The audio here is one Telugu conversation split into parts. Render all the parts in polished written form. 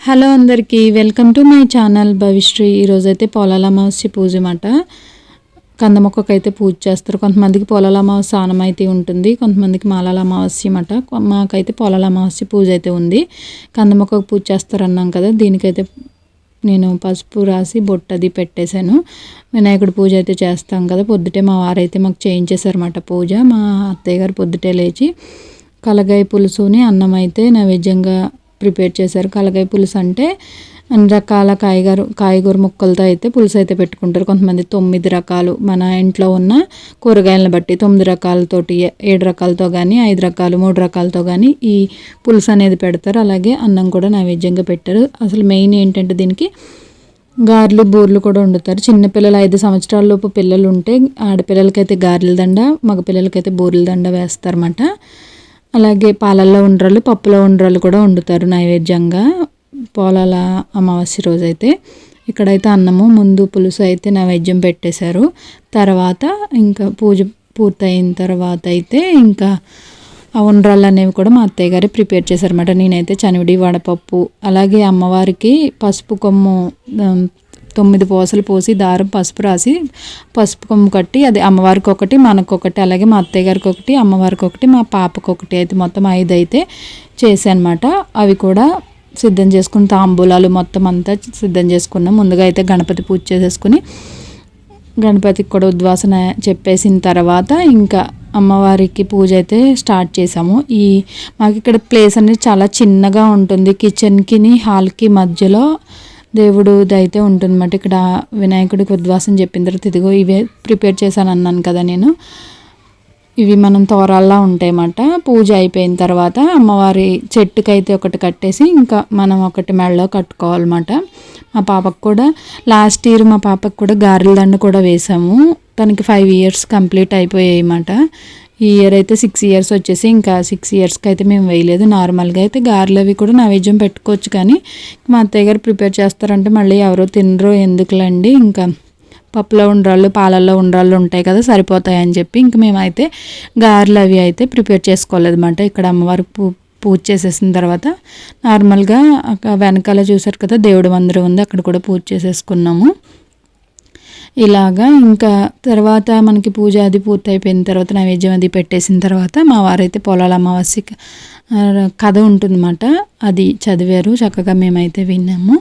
హలో అందరికీ welcome to my channel Bhavishri. ఈరోజైతే పోలాల అమావాస్య పూజ మాట. కంద మొక్కకైతే పూజ చేస్తారు. కొంతమందికి పోలాల అమావాస్య స్నానం అయితే ఉంటుంది, కొంతమందికి మాలాల అమావాస్య మాట. మాకైతే పోలాల అమావాస్య పూజ అయితే ఉంది. కంద మొక్కకు పూజ చేస్తారన్నాం కదా, దీనికైతే నేను పసుపు రాసి బొట్టది పెట్టేశాను. వినాయకుడి పూజ అయితే చేస్తాం కదా, పొద్దుటే మా వారైతే మాకు చేయించేశారన్నమాట పూజ. మా అత్తయ్య గారు పొద్దుటే లేచి కలగాయ పులుసుని అన్నం అయితే నైవేద్యంగా ప్రిపేర్ చేశారు. కలగాయ పులుసు అంటే అన్ని రకాల కాయగూర ముక్కలతో అయితే పులుసు అయితే పెట్టుకుంటారు. కొంతమంది 9 రకాలు మన ఇంట్లో ఉన్న కూరగాయలను బట్టి 9 రకాలతోటి 7 రకాలతో కానీ 5 రకాలు 3 రకాలతో కానీ ఈ పులుసు అనేది పెడతారు. అలాగే అన్నం కూడా నైవేద్యంగా పెట్టారు. అసలు మెయిన్ ఏంటంటే దీనికి గారెలు బూరెలు కూడా వండుతారు. చిన్నపిల్లలు 5 సంవత్సరాల లోపు పిల్లలు ఉంటే ఆడపిల్లలకైతే గారెల దండ, మగ పిల్లలకైతే బూరెల దండ వేస్తారన్నమాట. అలాగే పాలల్లో ఉండ్రాళ్ళు, పప్పులో ఉండ్రాళ్ళు కూడా వండుతారు నైవేద్యంగా పోలాల అమావాస్య రోజైతే. ఇక్కడైతే అన్నము ముందు పులుసు అయితే నైవేద్యం పెట్టేశారు. తర్వాత ఇంకా పూజ పూర్తయిన తర్వాత అయితే ఇంకా ఆ ఉండ్రాళ్ళు అనేవి కూడా మా అత్తయ్య గారే ప్రిపేర్ చేశారన్నమాట. నేనైతే చనివిడి వడపప్పు, అలాగే అమ్మవారికి పసుపు కొమ్ము 9 పూసలు పోసి దారం పసుపు రాసి పసుపు కొమ్ము కట్టి, అది అమ్మవారికి ఒకటి మనకొకటి, అలాగే మా అత్తయ్య గారికి ఒకటి, అమ్మవారికి ఒకటి, మా పాపకు ఒకటి, అయితే మొత్తం 5 అయితే చేశానమాట. అవి కూడా సిద్ధం చేసుకుని తాంబూలాలు మొత్తం అంతా సిద్ధం చేసుకున్నాం. ముందుగా అయితే గణపతి పూజ చేసేసుకుని గణపతికి కూడా ఉద్వాసన చెప్పేసిన తర్వాత ఇంకా అమ్మవారికి పూజ అయితే స్టార్ట్ చేసాము. మాకు ఇక్కడ ప్లేస్ అనేది చాలా చిన్నగా ఉంటుంది. కిచెన్కి హాల్కి మధ్యలో దేవుడుది అయితే ఉంటుందన్నమాట. ఇక్కడ వినాయకుడికి ఉద్వాసం చెప్పిన తర్వాత ఇదిగో ఇవే ప్రిపేర్ చేశాను అన్నాను కదా నేను, ఇవి మనం తోరాల్లా ఉంటాయన్నమాట. పూజ అయిపోయిన తర్వాత అమ్మవారి చెట్టుకైతే ఒకటి కట్టేసి ఇంకా మనం ఒకటి మెడలో కట్టుకోవాలన్నమాట. మా పాపకు కూడా లాస్ట్ ఇయర్ మా పాపకు కూడా గారెల దండ కూడా వేసాము. తనకి 5 years కంప్లీట్ అయిపోయాయి అన్నమాట. ఈ ఇయర్ అయితే 6 years వచ్చేసి ఇంకా 6 yearsకి అయితే మేము వేయలేదు. నార్మల్గా అయితే గారెలు అవి కూడా నైవేద్యం పెట్టుకోవచ్చు, కానీ మా అత్తయ్య గారు ప్రిపేర్ చేస్తారంటే మళ్ళీ ఎవరో తినరో ఎందుకులండి, ఇంకా పప్పులో ఉండ్రాళ్ళు పాలల్లో ఉండ్రాళ్ళు ఉంటాయి కదా, సరిపోతాయని చెప్పి ఇంక మేమైతే గారెలు అవి అయితే ప్రిపేర్ చేసుకోలేదన్నమాట. ఇక్కడ అమ్మవారు పూజ చేసేసిన తర్వాత నార్మల్గా వెనకాల చూసారు కదా దేవుడి మందిరం ఉంది, అక్కడ కూడా పూజ చేసేసుకున్నాము. ఇలాగా ఇంకా తర్వాత మనకి పూజ అది పూర్తి అయిపోయిన తర్వాత నైవేద్యం అది పెట్టేసిన తర్వాత మా వారైతే పోలాల అమావాస్య కథ ఉంటుందన్నమాట, అది చదివారు. చక్కగా మేమైతే విన్నాము.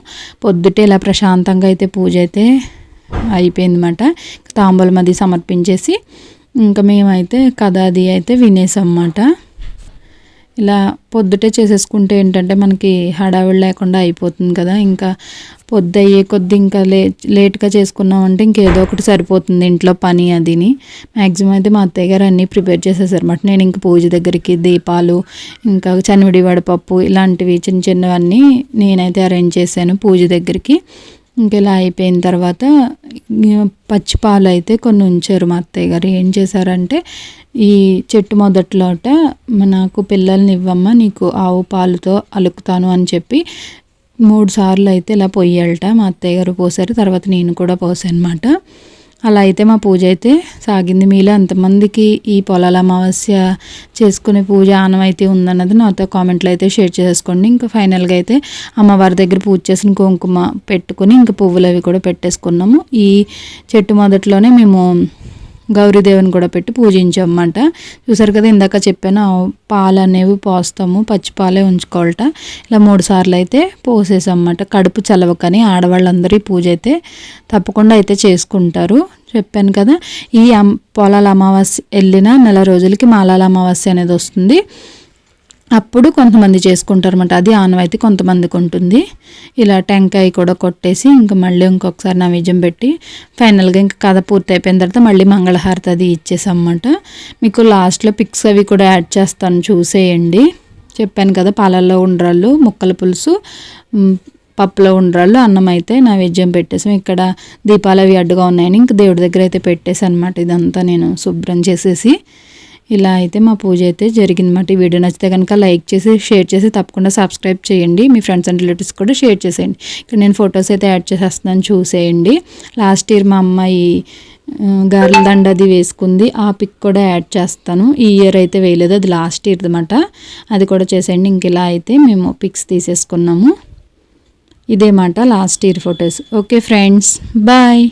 పొద్దుటే ఇలా ప్రశాంతంగా అయితే పూజ అయితే అయిపోయిందన్నమాట. తాంబూలం అది సమర్పించేసి ఇంకా మేమైతే కథ అది అయితే వినేసాం అన్నమాట. ఇలా పొద్దుటే చేసేసుకుంటే ఏంటంటే మనకి హడావిడి లేకుండా అయిపోతుంది కదా. ఇంకా పొద్దు అయ్యే కొద్ది ఇంకా లేట్గా చేసుకున్నామంటే ఇంకేదో ఒకటి సరిపోతుంది ఇంట్లో పని అదిని. మ్యాక్సిమం అయితే మా అత్తయ్య గారు అన్నీ ప్రిపేర్ చేసేసారన్నమాట. నేను ఇంక పూజ దగ్గరికి దీపాలు, ఇంకా చనివిడి వడపప్పు ఇలాంటివి చిన్న చిన్నవన్నీ నేనైతే అరేంజ్ చేశాను పూజ దగ్గరికి. ఇంకెలా అయిపోయిన తర్వాత పచ్చిపాలు అయితే కొన్ని ఉంచారు మా అత్తయ్య గారు. ఏం చేశారంటే ఈ చెట్టు మొదట్లోట నాకు పిల్లల్ని ఇవ్వమ్మా, నీకు ఆవు పాలుతో అలుకుతాను అని చెప్పి 3 సార్లు అయితే ఇలా పొయ్యాలట. మా అత్తయ్య గారు పోసారు, తర్వాత నేను కూడా పోసాను అనమాట. అలా అయితే మా పూజ అయితే సాగింది. మీలో ఎంతమందికి ఈ పొలాల అమావాస్య చేసుకునే పూజ ఆనమైతే ఉందన్నది నాతో కామెంట్లో అయితే షేర్ చేసుకోండి. ఇంకా ఫైనల్గా అయితే అమ్మవారి దగ్గర పూజ చేసిన కుంకుమ పెట్టుకుని ఇంకా పువ్వులు అవి కూడా పెట్టేసుకున్నాము. ఈ చెట్టు మొదట్లోనే మేము గౌరీదేవిని కూడా పెట్టి పూజించామన్నమాట. చూసారు కదా, ఇందాక చెప్పాను పాలు అనేవి పోస్తాము, పచ్చి పాలే ఉంచుకోవాలట. ఇలా 3 సార్లు అయితే పోసేసామన్నమాట. కడుపు చలవకని ఆడవాళ్ళందరూ ఈ పూజ అయితే తప్పకుండా అయితే చేసుకుంటారు. చెప్పాను కదా, ఈ పొలాల అమావాస్య వెళ్ళిన నెల రోజులకి మాలాల అమావాస్య అనేది వస్తుంది. అప్పుడు కొంతమంది చేసుకుంటారు అన్నమాట. అది ఆనవాయితీ కొంతమందికి ఉంటుంది. ఇలా టెంకాయ కూడా కొట్టేసి ఇంకా మళ్ళీ ఇంకొకసారి నైవేద్యం పెట్టి ఫైనల్గా ఇంకా కథ పూర్తి అయిపోయిన తర్వాత మళ్ళీ మంగళహారతి అది ఇచ్చేసామన్నమాట. మీకు లాస్ట్లో పిక్స్ అవి కూడా యాడ్ చేస్తాను, చూసేయండి. చెప్పాను కదా, పాలల్లో ఉండ్రాళ్ళు, ముక్కల పులుసు, పప్పులో ఉండ్రాళ్ళు, అన్నం అయితే నైవేద్యం పెట్టేసాం. ఇక్కడ దీపాలు అవి అడ్డుగా ఉన్నాయని ఇంక దేవుడి దగ్గర అయితే పెట్టేసి అనమాట. ఇదంతా నేను శుభ్రం చేసేసి ఇలా అయితే మా పూజ అయితే జరిగిందన్నమాట. ఈ వీడియో నచ్చితే కనుక లైక్ చేసి షేర్ చేసి తప్పకుండా సబ్స్క్రైబ్ చేయండి. మీ ఫ్రెండ్స్ అండ్ రిలేటివ్స్ కూడా షేర్ చేసేయండి. ఇక్కడ నేను ఫొటోస్ అయితే యాడ్ చేసేస్తున్నాను, చూసేయండి. లాస్ట్ ఇయర్ మా అమ్మాయి గారెల దండ అది వేసుకుంది, ఆ పిక్ కూడా యాడ్ చేస్తాను. ఈ ఇయర్ అయితే వేయలేదు, అది లాస్ట్ ఇయర్ అనమాట. అది కూడా చేసేయండి. ఇంక ఇలా అయితే మేము పిక్స్ తీసేసుకున్నాము. ఇదే మాట last year photos. Okay friends, bye.